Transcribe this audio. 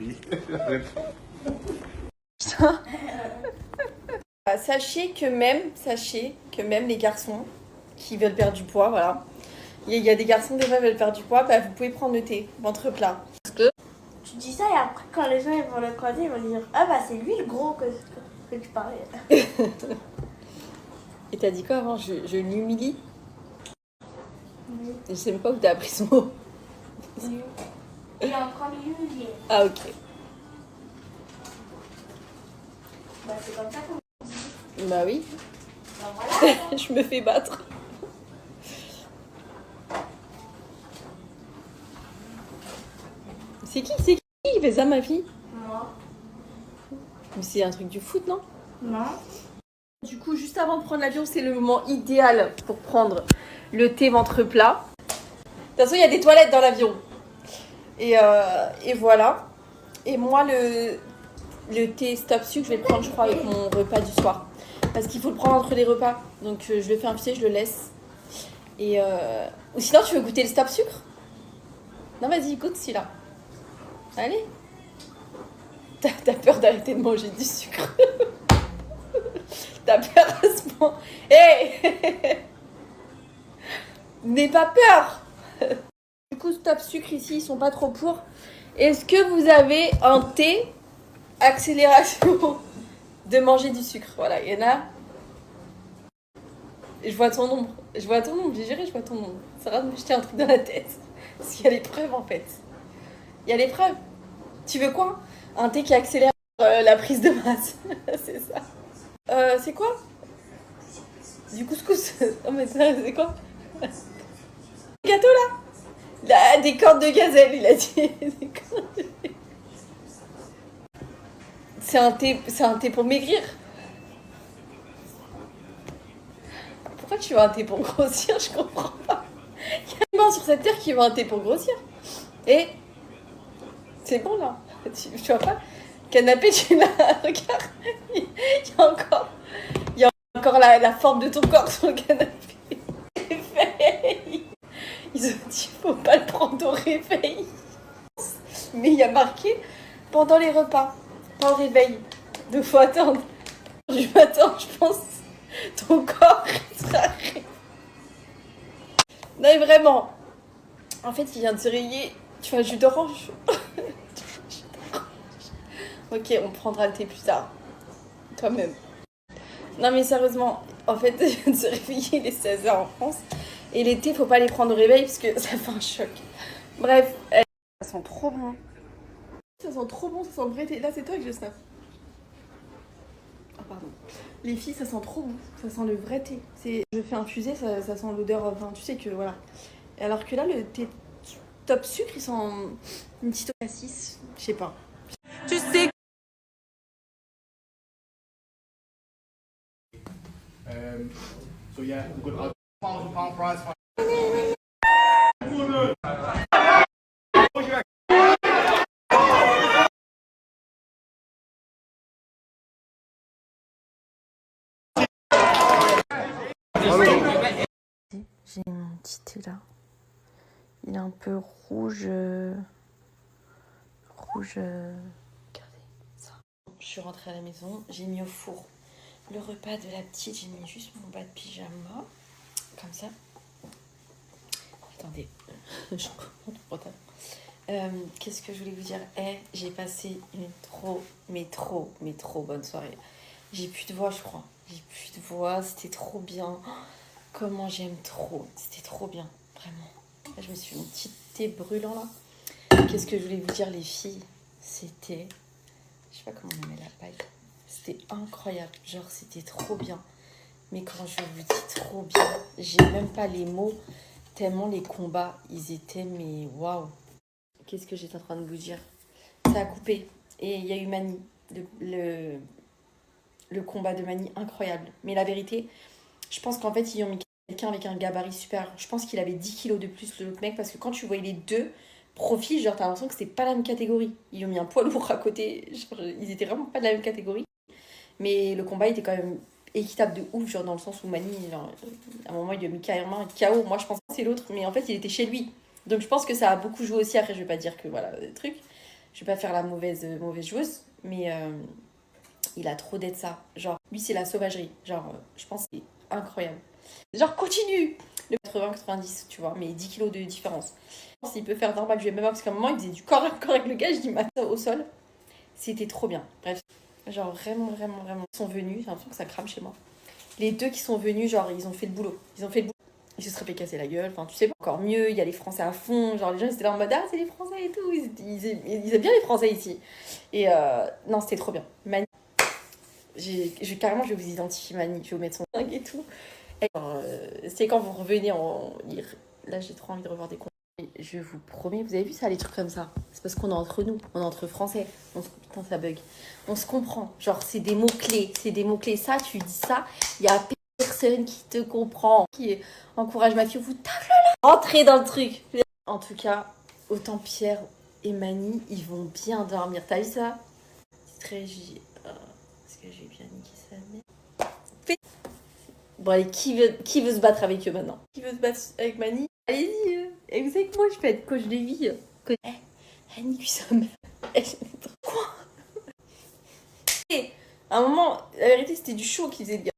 compris. Sachez que même les garçons qui veulent perdre du poids, voilà. Il y a des garçons des fois qui veulent perdre du poids, bah, vous pouvez prendre le thé, ventre plat. Tu dis ça et après quand les gens ils vont le croiser, ils vont dire ah bah c'est lui le gros que tu parlais. Et t'as dit quoi avant? Je l'humilie? Oui. Je sais même pas où t'as appris ce mot. Il est en train de l'humilier. Ah ok. Bah c'est comme ça qu'on Bah oui, bah, voilà. je me fais battre. C'est qui qui fait ça, ma fille? Moi. Mais c'est un truc du foot, non? Non. Du coup, juste avant de prendre l'avion, c'est le moment idéal pour prendre le thé ventre plat. De toute façon, il y a des toilettes dans l'avion. Et voilà. Et moi, le thé stop sucre, je vais le prendre, je crois, avec mon repas du soir. Parce qu'il faut le prendre entre les repas. Donc, je le fais infuser, je le laisse. Et ou sinon, tu veux goûter le stop sucre? Non, vas-y, goûte celui-là. Allez. T'as peur d'arrêter de manger du sucre. T'as peur à ce point. Hé N'aie pas peur. Du coup, stop sucre ici, ils sont pas trop pour. Est-ce que vous avez un thé accélération de manger du sucre? Voilà, il y en a. Et je vois ton nombre. J'ai juré, je vois ton nombre. Ça va de me jeter un truc dans la tête. Parce qu'il y a l'épreuve en fait. Il y a l'épreuve. Tu veux quoi? Un thé qui accélère la prise de masse. C'est ça. C'est quoi? Du couscous. Non mais c'est quoi? Gâteau là, des cornes de gazelle, il a dit. C'est un thé pour maigrir. Pourquoi tu veux un thé pour grossir? Je comprends pas. Il y a un humain sur cette terre qui veut un thé pour grossir. Et c'est bon là. Tu vois pas? Canapé, tu l'as. Regarde. Il y a encore la forme de ton corps sur le canapé. Réveil. Ils ont dit faut pas le prendre au réveil. Mais il y a marqué pendant les repas, pas au réveil. Donc faut attendre. Du matin, je pense, ton corps sera réveillé. Non mais vraiment. En fait, il vient de se réveiller. Tu fais un jus d'orange. Ok, on prendra le thé plus tard. Quand même. Non mais sérieusement, en fait, il vient de se réveiller, il est 16h en France. Et les thés, faut pas les prendre au réveil parce que ça fait un choc. Bref, ça sent trop bon. Ça sent trop bon, ça sent le vrai thé. Là, c'est toi que je snap. Ah, pardon. Les filles, ça sent trop bon. Ça sent le vrai thé. Je fais infuser, ça sent l'odeur. Enfin, tu sais que voilà. Alors que là, le thé top sucre, il sent une petite cassis. Je sais pas. Tu sais. So yeah, we've got £1,000 prize fight. J'ai mon petit thé là. Il est un peu rouge. Regardez ça. Je suis rentrée à la maison, j'ai mis au four le repas de la petite, j'ai mis juste mon bas de pyjama. Comme ça. Attendez, je reprends mon pantalon. Qu'est-ce que je voulais vous dire? J'ai passé une trop bonne soirée. J'ai plus de voix, je crois. J'ai plus de voix, c'était trop bien. Comment j'aime trop, c'était trop bien, vraiment. Là, je me suis fait une petite thé brûlant là. Qu'est-ce que je voulais vous dire, les filles? C'était, je sais pas comment on met la paille. C'était incroyable, genre c'était trop bien. Mais quand je vous dis trop bien, j'ai même pas les mots, tellement les combats, ils étaient, mais waouh. Qu'est-ce que j'étais en train de vous dire? Ça a coupé. Et il y a eu Mani, le combat de Mani, incroyable. Mais la vérité, je pense qu'en fait, ils ont mis quelqu'un avec un gabarit super. Je pense qu'il avait 10 kilos de plus que l'autre mec, parce que quand tu voyais les deux profils, genre t'as l'impression que c'était pas la même catégorie. Ils ont mis un poids lourd à côté, genre, ils étaient vraiment pas de la même catégorie. Mais le combat était quand même équitable de ouf, genre dans le sens où Mani, genre, à un moment, il lui a mis carrément KO. Moi, je pensais que c'est l'autre, mais en fait, il était chez lui. Donc, je pense que ça a beaucoup joué aussi. Après, je vais pas dire que voilà, le truc. Je vais pas faire la mauvaise joueuse, mais il a trop d'être ça. Genre, lui, c'est la sauvagerie. Genre, je pense que c'est incroyable. Genre, continue. Le 80-90, tu vois, mais 10 kilos de différence. S'il peut faire normal du MMA, parce qu'à un moment, il faisait du corps à corps avec le gars, je dis, matin au sol. C'était trop bien. Bref, genre, vraiment. Ils sont venus, j'ai l'impression que ça crame chez moi. Les deux qui sont venus, genre, ils ont fait le boulot. Ils se seraient fait casser la gueule, enfin, tu sais pas. Encore mieux, il y a les Français à fond. Genre, les gens, ils étaient là en mode, ah, c'est les Français et tout. Ils aiment bien les Français ici. Et non, c'était trop bien. Mani, carrément, je vais vous identifier Mani. Je vais vous mettre son tag et tout. C'est quand vous revenez en... Là, j'ai trop envie de revoir des comptes. Je vous promets, vous avez vu ça, les trucs comme ça? C'est parce qu'on est entre nous, on est entre Français. Putain, ça bug. On se comprend. Genre, c'est des mots-clés. Ça, tu dis ça, il y a personne qui te comprend. Qui encourage ma fille, vous tape là. Entrez dans le truc. En tout cas, autant Pierre et Mani, ils vont bien dormir. T'as vu ça? C'est très... Est-ce que j'ai bien niqué sa mère? Bon, allez, qui veut se battre avec eux maintenant? Qui veut se battre avec Mani? Allez-y. Et vous savez que moi, je peux être coach de vie. Elle nique sa mère. Quoi? Et à un moment, la vérité, c'était du show qu'ils faisaient, le gars.